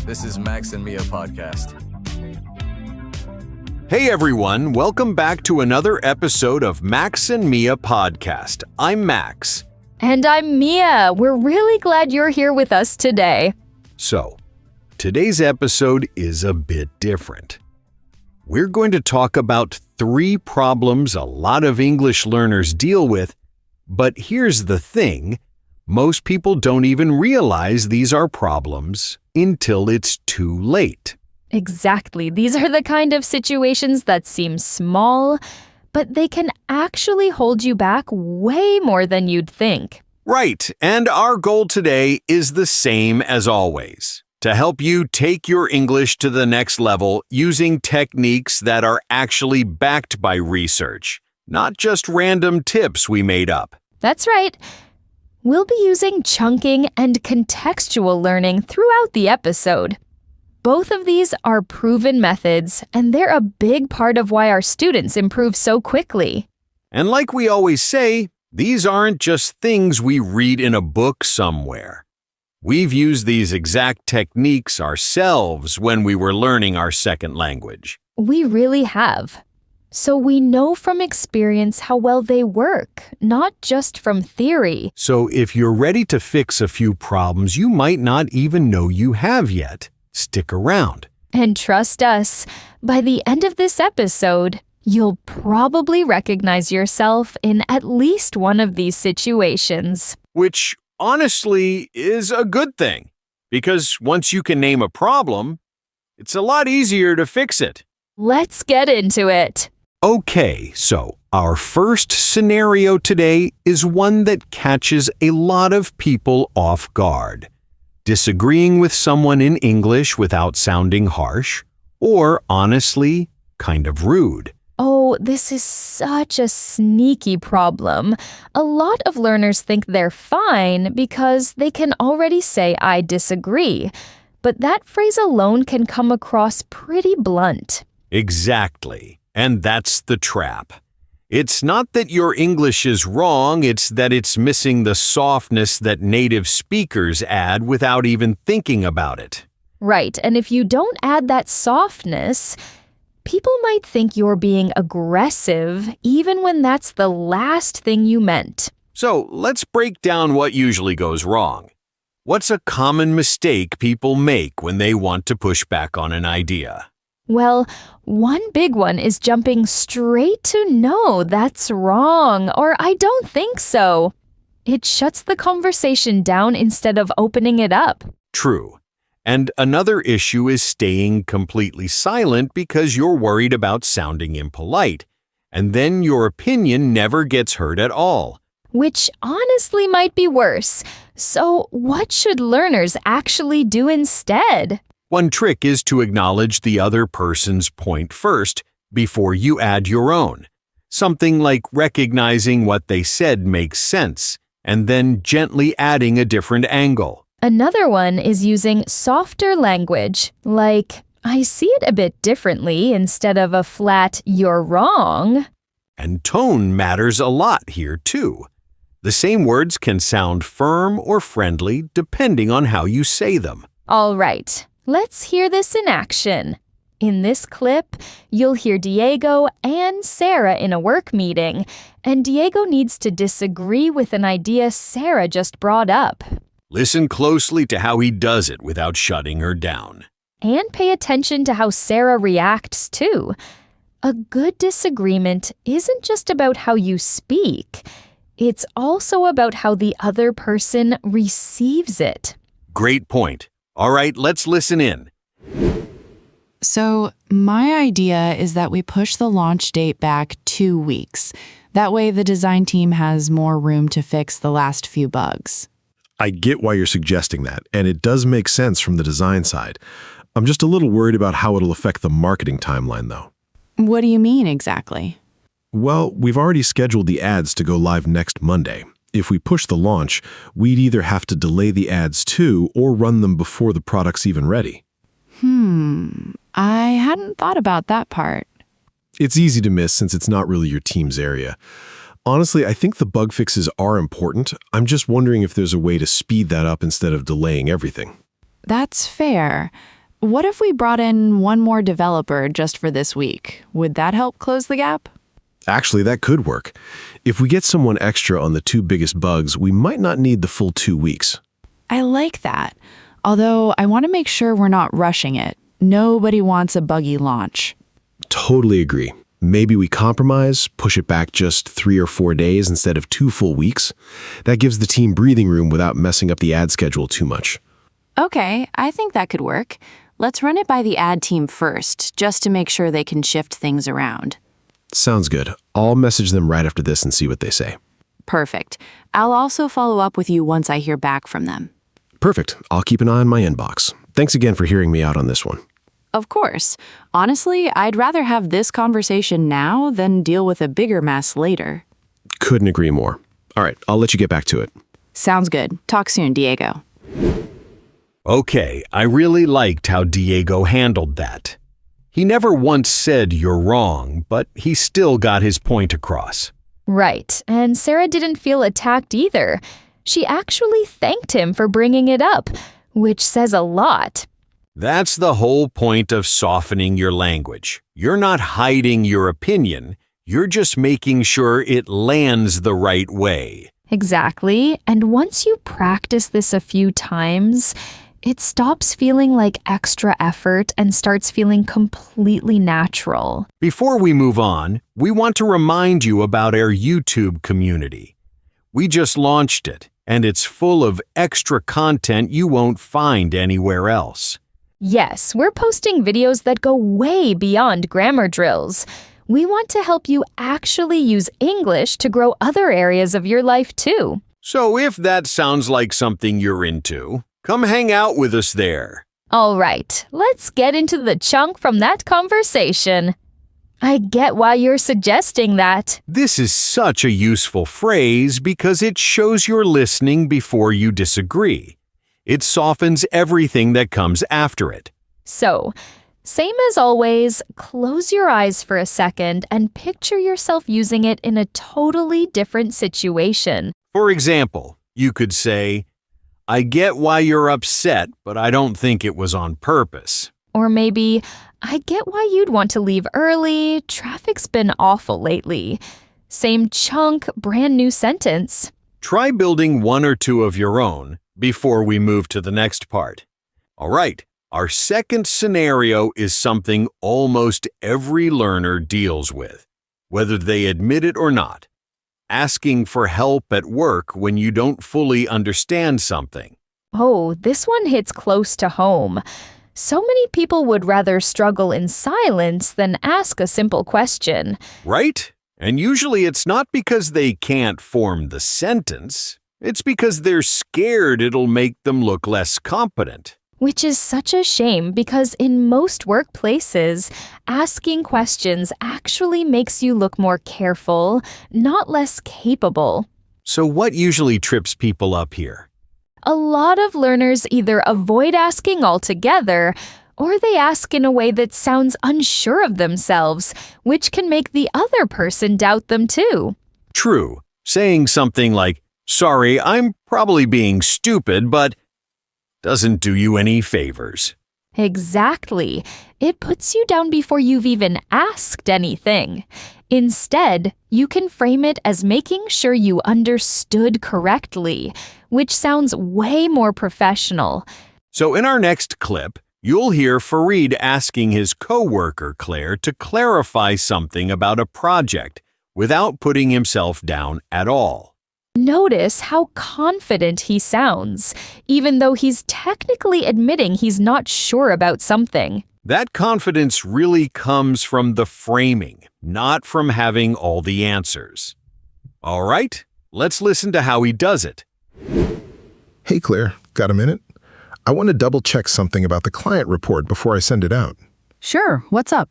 This is Max and Mia podcast. Hey everyone, welcome back to another episode of Max and Mia podcast. I'm Max. And I'm Mia. We're really glad you're here with us today. So, today's episode is a bit different. We're going to talk about 3 problems a lot of English learners deal with, but here's the thing. Most people don't even realize these are problems until it's too late. Exactly. These are the kind of situations that seem small, but they can actually hold you back way more than you'd think. Right, and our goal today is the same as always. To help you take your English to the next level using techniques that are actually backed by research, not just random tips we made up. That's right. We'll be using chunking and contextual learning throughout the episode. Both of these are proven methods, and they're a big part of why our students improve so quickly. And like we always say, these aren't just things we read in a book somewhere. We've used these exact techniques ourselves when we were learning our second language. We really have. So we know from experience how well they work, not just from theory. So if you're ready to fix a few problems you might not even know you have yet, stick around. And trust us, by the end of this episode, you'll probably recognize yourself in at least one of these situations. Which, honestly, is a good thing. Because once you can name a problem, it's a lot easier to fix it. Let's get into it. Okay, so our first scenario today is one that catches a lot of people off guard. Disagreeing with someone in English without sounding harsh, or honestly, kind of rude. Oh, this is such a sneaky problem. A lot of learners think they're fine because they can already say I disagree. But that phrase alone can come across pretty blunt. Exactly. And that's the trap. It's not that your English is wrong, it's that it's missing the softness that native speakers add without even thinking about it. Right, and if you don't add that softness, people might think you're being aggressive even when that's the last thing you meant. So let's break down what usually goes wrong. What's a common mistake people make when they want to push back on an idea? Well, one big one is jumping straight to no, that's wrong, or I don't think so. It shuts the conversation down instead of opening it up. True. And another issue is staying completely silent because you're worried about sounding impolite, and then your opinion never gets heard at all. Which honestly might be worse. So what should learners actually do instead? One trick is to acknowledge the other person's point first before you add your own. Something like recognizing what they said makes sense, and then gently adding a different angle. Another one is using softer language, like, I see it a bit differently instead of a flat, you're wrong. And tone matters a lot here, too. The same words can sound firm or friendly depending on how you say them. All right. Let's hear this in action. In this clip, you'll hear Diego and Sarah in a work meeting, and Diego needs to disagree with an idea Sarah just brought up. Listen closely to how he does it without shutting her down. And pay attention to how Sarah reacts, too. A good disagreement isn't just about how you speak. It's also about how the other person receives it. Great point. All right, let's listen in. So my idea is that we push the launch date back 2 weeks. That way the design team has more room to fix the last few bugs. I get why you're suggesting that, and it does make sense from the design side. I'm just a little worried about how it'll affect the marketing timeline, though. What do you mean exactly? Well, we've already scheduled the ads to go live next Monday. If we push the launch, we'd either have to delay the ads too or run them before the product's even ready. I hadn't thought about that part. It's easy to miss since it's not really your team's area. Honestly, I think the bug fixes are important. I'm just wondering if there's a way to speed that up instead of delaying everything. That's fair. What if we brought in one more developer just for this week? Would that help close the gap? Actually, that could work. If we get someone extra on the 2 biggest bugs, we might not need the full 2 weeks. I like that. Although I want to make sure we're not rushing it. Nobody wants a buggy launch. Totally agree. Maybe we compromise, push it back just 3 or 4 days instead of 2 full weeks. That gives the team breathing room without messing up the ad schedule too much. Okay, I think that could work. Let's run it by the ad team first, just to make sure they can shift things around. Sounds good. I'll message them right after this and see what they say. Perfect. I'll also follow up with you once I hear back from them. Perfect. I'll keep an eye on my inbox. Thanks again for hearing me out on this one. Of course. Honestly, I'd rather have this conversation now than deal with a bigger mess later. Couldn't agree more. All right, I'll let you get back to it. Sounds good. Talk soon, Diego. Okay, I really liked how Diego handled that. He never once said you're wrong, but he still got his point across. Right, and Sarah didn't feel attacked either. She actually thanked him for bringing it up, which says a lot. That's the whole point of softening your language. You're not hiding your opinion, you're just making sure it lands the right way. Exactly, and once you practice this a few times, it stops feeling like extra effort and starts feeling completely natural. Before we move on, we want to remind you about our YouTube community. We just launched it, and it's full of extra content you won't find anywhere else. Yes, we're posting videos that go way beyond grammar drills. We want to help you actually use English to grow other areas of your life too. So if that sounds like something you're into, come hang out with us there. All right, let's get into the chunk from that conversation. I get why you're suggesting that. This is such a useful phrase because it shows you're listening before you disagree. It softens everything that comes after it. So, same as always, close your eyes for a second and picture yourself using it in a totally different situation. For example, you could say, I get why you're upset, but I don't think it was on purpose. Or maybe, I get why you'd want to leave early. Traffic's been awful lately. Same chunk, brand new sentence. Try building 1 or 2 of your own before we move to the next part. All right, our second scenario is something almost every learner deals with, whether they admit it or not. Asking for help at work when you don't fully understand something. Oh, this one hits close to home. So many people would rather struggle in silence than ask a simple question. Right? And usually it's not because they can't form the sentence. It's because they're scared it'll make them look less competent. Which is such a shame because in most workplaces, asking questions actually makes you look more careful, not less capable. So what usually trips people up here? A lot of learners either avoid asking altogether, or they ask in a way that sounds unsure of themselves, which can make the other person doubt them too. True. Saying something like, sorry, I'm probably being stupid, but doesn't do you any favors. Exactly. It puts you down before you've even asked anything. Instead, you can frame it as making sure you understood correctly, which sounds way more professional. So in our next clip, you'll hear Fareed asking his coworker Claire to clarify something about a project without putting himself down at all. Notice how confident he sounds, even though he's technically admitting he's not sure about something. That confidence really comes from the framing, not from having all the answers. All right, let's listen to how he does it. Hey Claire, got a minute? I want to double-check something about the client report before I send it out. Sure, what's up?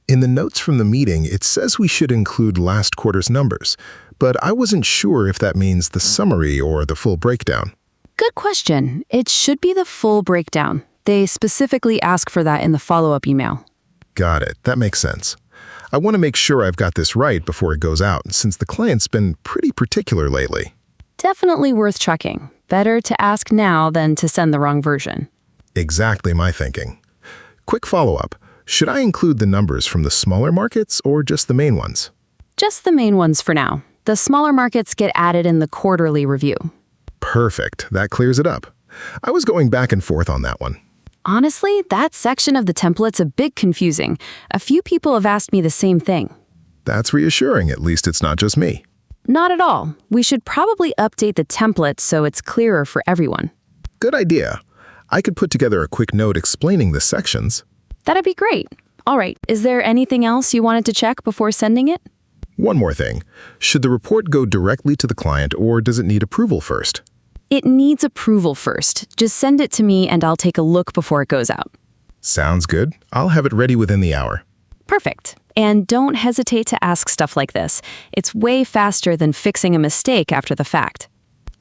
In the notes from the meeting, it says we should include last quarter's numbers, but I wasn't sure if that means the summary or the full breakdown. Good question. It should be the full breakdown. They specifically ask for that in the follow-up email. Got it. That makes sense. I want to make sure I've got this right before it goes out, since the client's been pretty particular lately. Definitely worth checking. Better to ask now than to send the wrong version. Exactly my thinking. Quick follow-up. Should I include the numbers from the smaller markets or just the main ones? Just the main ones for now. The smaller markets get added in the quarterly review. Perfect. That clears it up. I was going back and forth on that one. Honestly, that section of the template's a bit confusing. A few people have asked me the same thing. That's reassuring. At least it's not just me. Not at all. We should probably update the template so it's clearer for everyone. Good idea. I could put together a quick note explaining the sections. That'd be great. All right, is there anything else you wanted to check before sending it? One more thing. Should the report go directly to the client or does it need approval first? It needs approval first. Just send it to me and I'll take a look before it goes out. Sounds good. I'll have it ready within the hour. Perfect. And don't hesitate to ask stuff like this. It's way faster than fixing a mistake after the fact.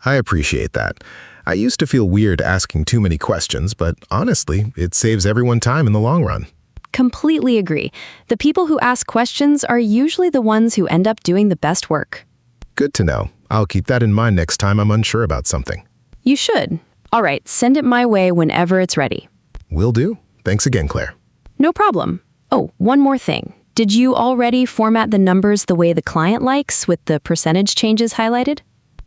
I appreciate that. I used to feel weird asking too many questions, but honestly, it saves everyone time in the long run. Completely agree. The people who ask questions are usually the ones who end up doing the best work. Good to know. I'll keep that in mind next time I'm unsure about something. You should. All right, send it my way whenever it's ready. Will do. Thanks again, Claire. No problem. Oh, one more thing. Did you already format the numbers the way the client likes with the percentage changes highlighted?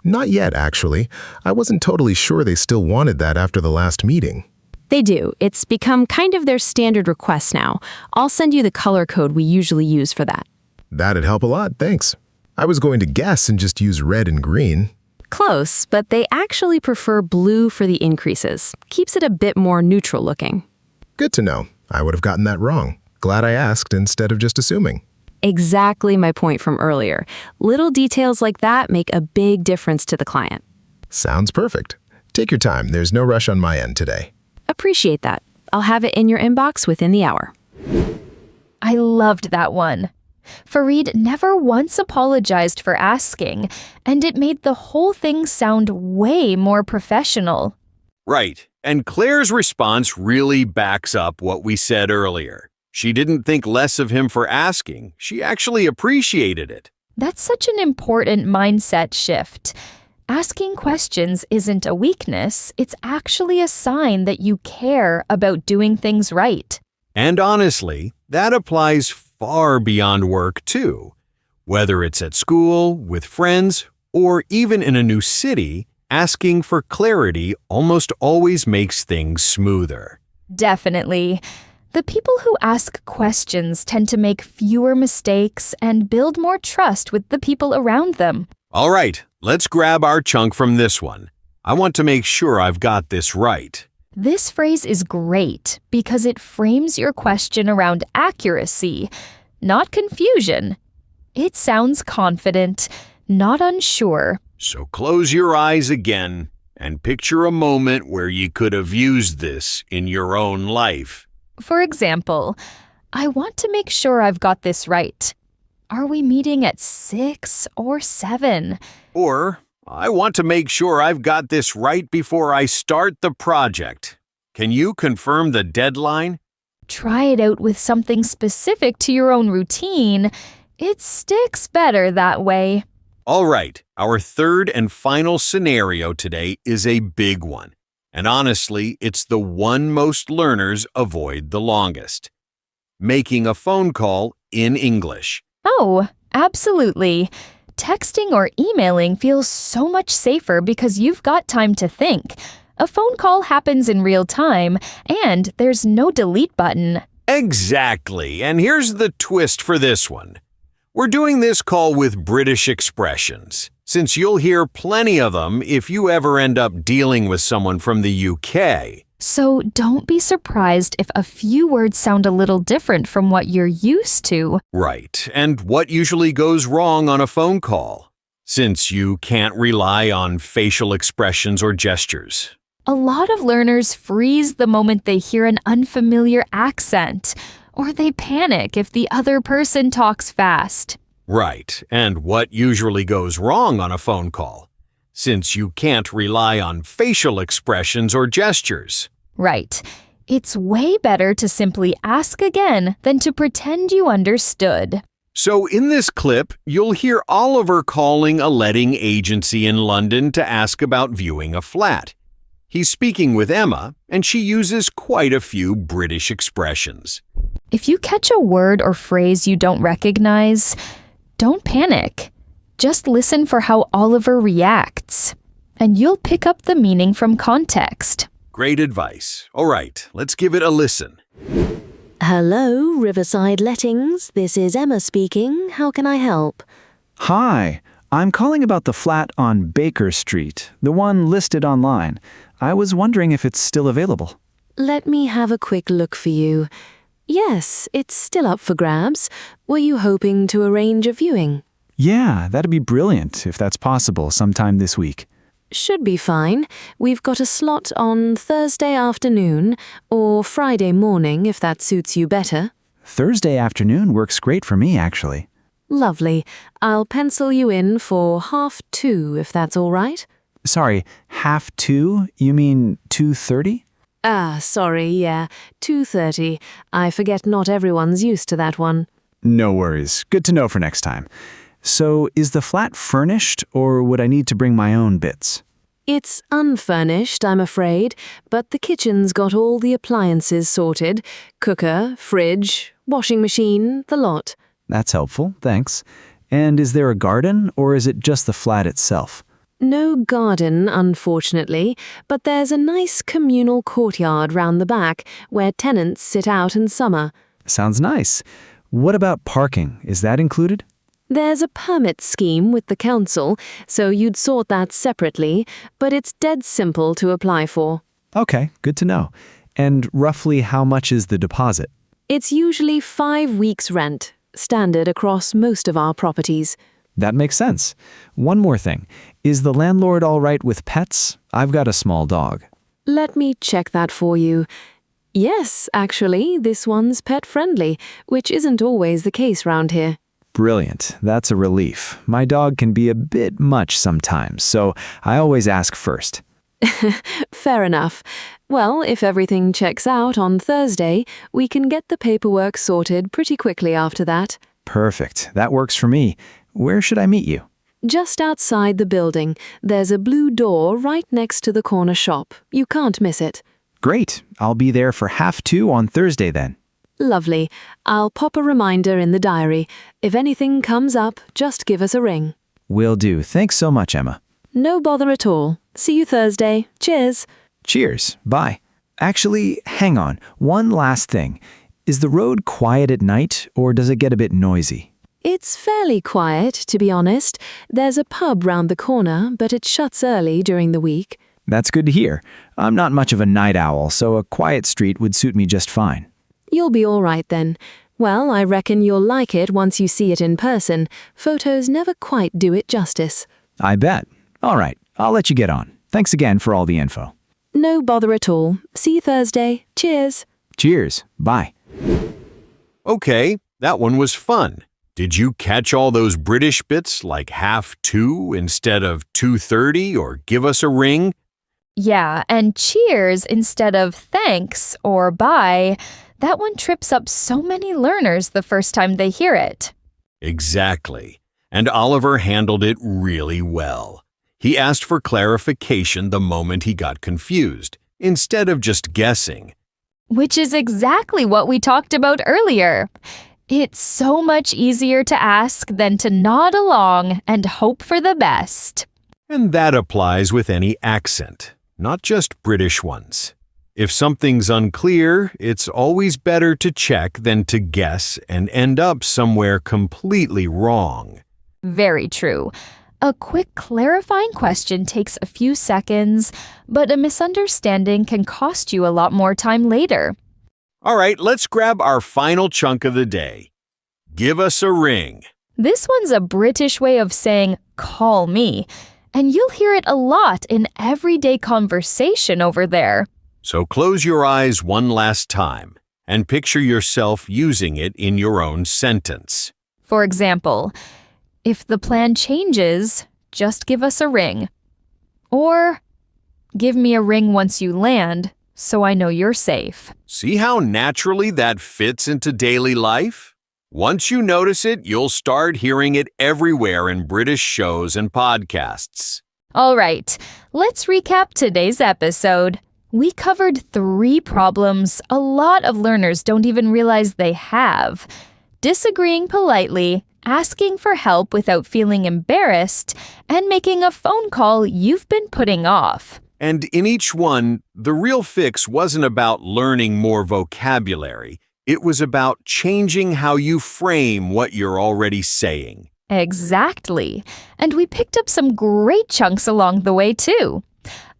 Not yet, actually. I wasn't totally sure they still wanted that after the last meeting. They do. It's become kind of their standard request now. I'll send you the color code we usually use for that. That'd help a lot, thanks. I was going to guess and just use red and green. Close, but they actually prefer blue for the increases. Keeps it a bit more neutral looking. Good to know. I would have gotten that wrong. Glad I asked instead of just assuming. Exactly my point from earlier. Little details like that make a big difference to the client. Sounds perfect. Take your time. There's no rush on my end today. Appreciate that. I'll have it in your inbox within the hour. I loved that one. Fareed never once apologized for asking, and it made the whole thing sound way more professional. Right, and Claire's response really backs up what we said earlier. She didn't think less of him for asking. She actually appreciated it. That's such an important mindset shift. Asking questions isn't a weakness, it's actually a sign that you care about doing things right. And honestly, that applies far beyond work too. Whether it's at school, with friends, or even in a new city, asking for clarity almost always makes things smoother. Definitely. The people who ask questions tend to make fewer mistakes and build more trust with the people around them. All right, let's grab our chunk from this one. I want to make sure I've got this right. This phrase is great because it frames your question around accuracy, not confusion. It sounds confident, not unsure. So close your eyes again and picture a moment where you could have used this in your own life. For example, I want to make sure I've got this right. Are we meeting at 6 or 7? Or, I want to make sure I've got this right before I start the project. Can you confirm the deadline? Try it out with something specific to your own routine. It sticks better that way. All right, our third and final scenario today is a big one. And honestly, it's the one most learners avoid the longest. Making a phone call in English. Oh, absolutely. Texting or emailing feels so much safer because you've got time to think. A phone call happens in real time, and there's no delete button. Exactly, and here's the twist for this one. We're doing this call with British expressions, since you'll hear plenty of them if you ever end up dealing with someone from the UK. So don't be surprised if a few words sound a little different from what you're used to. Right, and what usually goes wrong on a phone call, since you can't rely on facial expressions or gestures. A lot of learners freeze the moment they hear an unfamiliar accent, or they panic if the other person talks fast. Right, and what usually goes wrong on a phone call, since you can't rely on facial expressions or gestures. Right. It's way better to simply ask again than to pretend you understood. So in this clip, you'll hear Oliver calling a letting agency in London to ask about viewing a flat. He's speaking with Emma, and she uses quite a few British expressions. If you catch a word or phrase you don't recognize, don't panic. Just listen for how Oliver reacts, and you'll pick up the meaning from context. Great advice. All right, let's give it a listen. Hello, Riverside Lettings. This is Emma speaking. How can I help? Hi, I'm calling about the flat on Baker Street, the one listed online. I was wondering if it's still available. Let me have a quick look for you. Yes, it's still up for grabs. Were you hoping to arrange a viewing? Yeah, that'd be brilliant if that's possible sometime this week. Should be fine. We've got a slot on Thursday afternoon or Friday morning if that suits you better. Thursday afternoon works great for me, actually. Lovely. I'll pencil you in for 2:30 if that's all right. Sorry, 2:30? You mean 2:30? Sorry, yeah. 2:30. I forget not everyone's used to that one. No worries. Good to know for next time. So, is the flat furnished, or would I need to bring my own bits? It's unfurnished, I'm afraid, but the kitchen's got all the appliances sorted. Cooker, fridge, washing machine, the lot. That's helpful, thanks. And is there a garden, or is it just the flat itself? No garden, unfortunately, but there's a nice communal courtyard round the back where tenants sit out in summer. Sounds nice. What about parking? Is that included? There's a permit scheme with the council, so you'd sort that separately, but it's dead simple to apply for. Okay, good to know. And roughly how much is the deposit? It's usually 5 weeks' rent, standard across most of our properties. That makes sense. One more thing. Is the landlord all right with pets? I've got a small dog. Let me check that for you. Yes, actually, this one's pet-friendly, which isn't always the case round here. Brilliant. That's a relief. My dog can be a bit much sometimes, so I always ask first. Fair enough. Well, if everything checks out on Thursday, we can get the paperwork sorted pretty quickly after that. Perfect. That works for me. Where should I meet you? Just outside the building, there's a blue door right next to the corner shop. You can't miss it. Great. I'll be there for 2:30 on Thursday then. Lovely. I'll pop a reminder in the diary. If anything comes up, just give us a ring. Will do. Thanks so much, Emma. No bother at all. See you Thursday. Cheers. Cheers. Bye. Actually, hang on. One last thing. Is the road quiet at night, or does it get a bit noisy? It's fairly quiet, to be honest. There's a pub round the corner, but it shuts early during the week. That's good to hear. I'm not much of a night owl, so a quiet street would suit me just fine. You'll be all right then. Well, I reckon you'll like it once you see it in person. Photos never quite do it justice. I bet. All right, I'll let you get on. Thanks again for all the info. No bother at all. See you Thursday. Cheers. Cheers. Bye. Okay, that one was fun. Did you catch all those British bits like 2:30 instead of 2:30 or give us a ring? Yeah, and cheers instead of thanks or bye. That one trips up so many learners the first time they hear it. Exactly. And Oliver handled it really well. He asked for clarification the moment he got confused, instead of just guessing. Which is exactly what we talked about earlier. It's so much easier to ask than to nod along and hope for the best. And that applies with any accent, not just British ones. If something's unclear, it's always better to check than to guess and end up somewhere completely wrong. Very true. A quick clarifying question takes a few seconds, but a misunderstanding can cost you a lot more time later. All right, let's grab our final chunk of the day. Give us a ring. This one's a British way of saying, call me, and you'll hear it a lot in everyday conversation over there. So close your eyes one last time and picture yourself using it in your own sentence. For example, if the plan changes, just give us a ring. Or, give me a ring once you land, so I know you're safe. See how naturally that fits into daily life? Once you notice it, you'll start hearing it everywhere in British shows and podcasts. All right, let's recap today's episode. We covered 3 problems a lot of learners don't even realize they have: disagreeing politely, asking for help without feeling embarrassed, and making a phone call you've been putting off. And in each one, the real fix wasn't about learning more vocabulary. It was about changing how you frame what you're already saying. Exactly. And we picked up some great chunks along the way, too.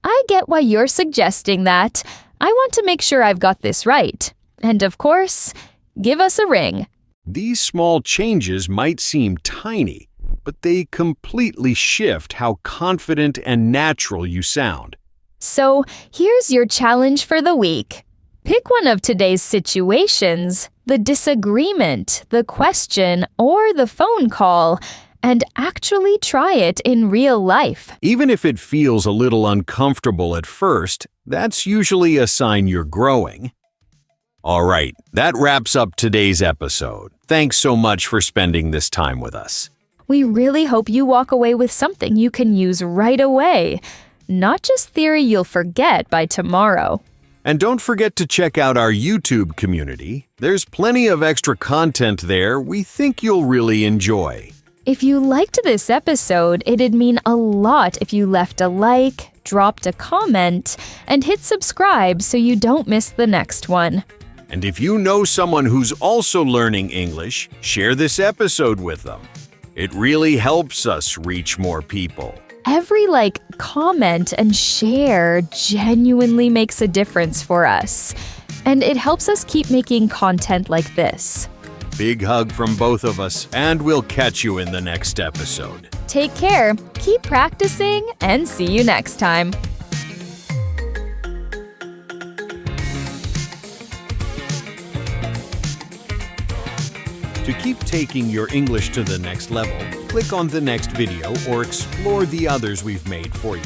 I get why you're suggesting that. I want to make sure I've got this right. And of course, give us a ring. These small changes might seem tiny, but they completely shift how confident and natural you sound. So here's your challenge for the week. Pick one of today's situations, the disagreement, the question, or the phone call, and actually try it in real life. Even if it feels a little uncomfortable at first, that's usually a sign you're growing. All right, that wraps up today's episode. Thanks so much for spending this time with us. We really hope you walk away with something you can use right away, not just theory you'll forget by tomorrow. And don't forget to check out our YouTube community. There's plenty of extra content there we think you'll really enjoy. If you liked this episode, it'd mean a lot if you left a like, dropped a comment, and hit subscribe so you don't miss the next one. And if you know someone who's also learning English, share this episode with them. It really helps us reach more people. Every comment, and share genuinely makes a difference for us. And it helps us keep making content like this. Big hug from both of us, and we'll catch you in the next episode. Take care, keep practicing, and see you next time. To keep taking your English to the next level, click on the next video or explore the others we've made for you.